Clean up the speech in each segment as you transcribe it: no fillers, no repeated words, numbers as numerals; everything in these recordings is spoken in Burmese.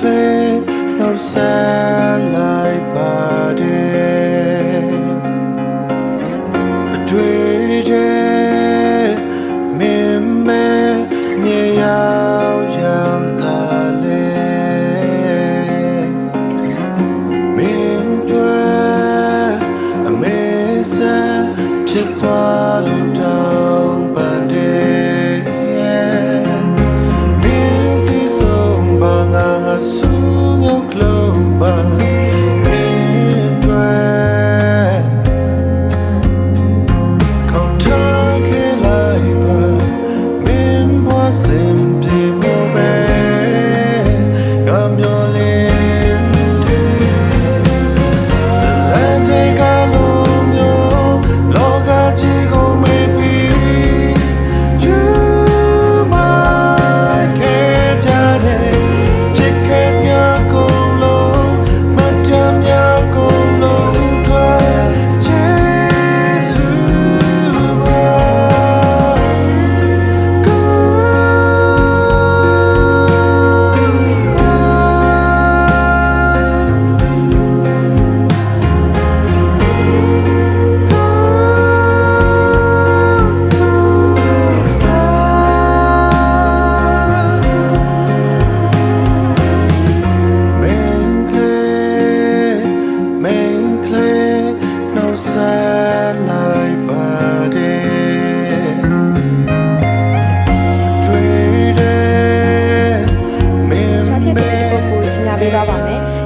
clear, no sunlight burden. A dream, mimbe, niyao yam lale. Min dwe, amesa, pitwa lutong bande.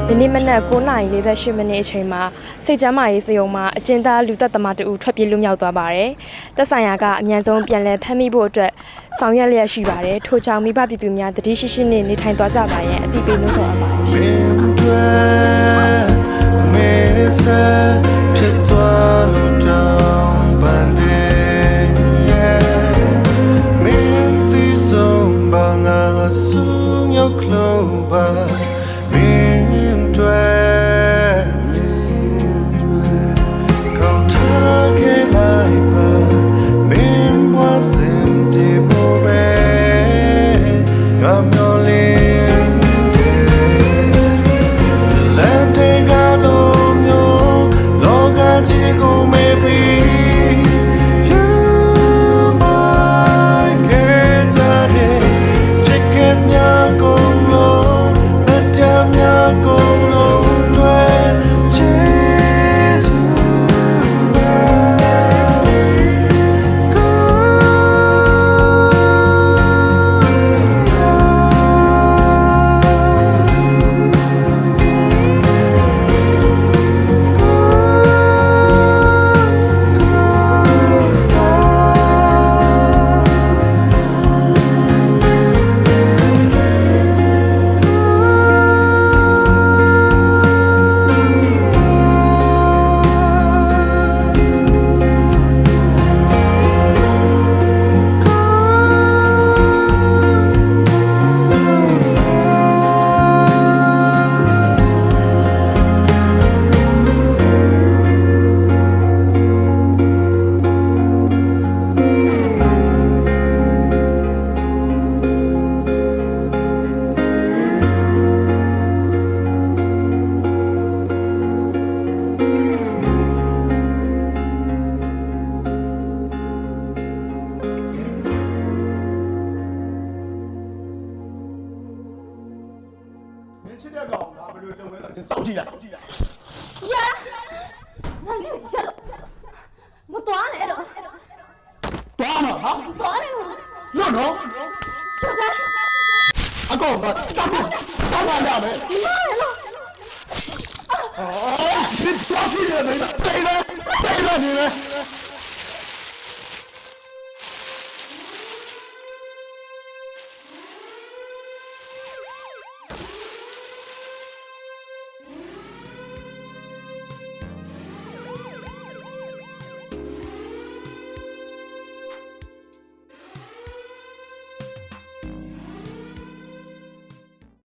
ဒီနေ့မနက်9:48 မိနစ်အချိန်မှာစိတ်ကျန်းမာရေးစရုံမှာအကျဉ်းသားလူသက်သမားတဦးထွက်ပြေးလွတ်မြောက်သွားပါတယ်။သက်ဆိုင်ရာကအမြန်ဆုံးပြန်လည်ဖမ်းမိဖို့အတွက်ဆောင်ရွက်လျက်ရှိပါတယ်။ထို့ကြောင့်မိဘပြည်သူများတတိရှိရှိနဲ့နေထိုင်သွားကြပါရန်အသိပေးနှိုးဆော်အပ်ပါတယ်။ဖြစ်သွားလို့တောင်းပန်တယ်မင်းဒီဆုံးဘာငါဆုမြောက်လို့ပါချစ်တဲ့ကောင်ငါဘယ်လိုလုပ်လဲဆိုစောင့်ကြည့်လိုက်呀，那你下了，我断了了， သွားမှာဟာ 断了了， လွတ်တော့ 小三， အကောင်ကတောက်လာရမယ် 断了了， အော်ဒီသွားကြည့်ရမယ်စိတ်လဲနေလဲ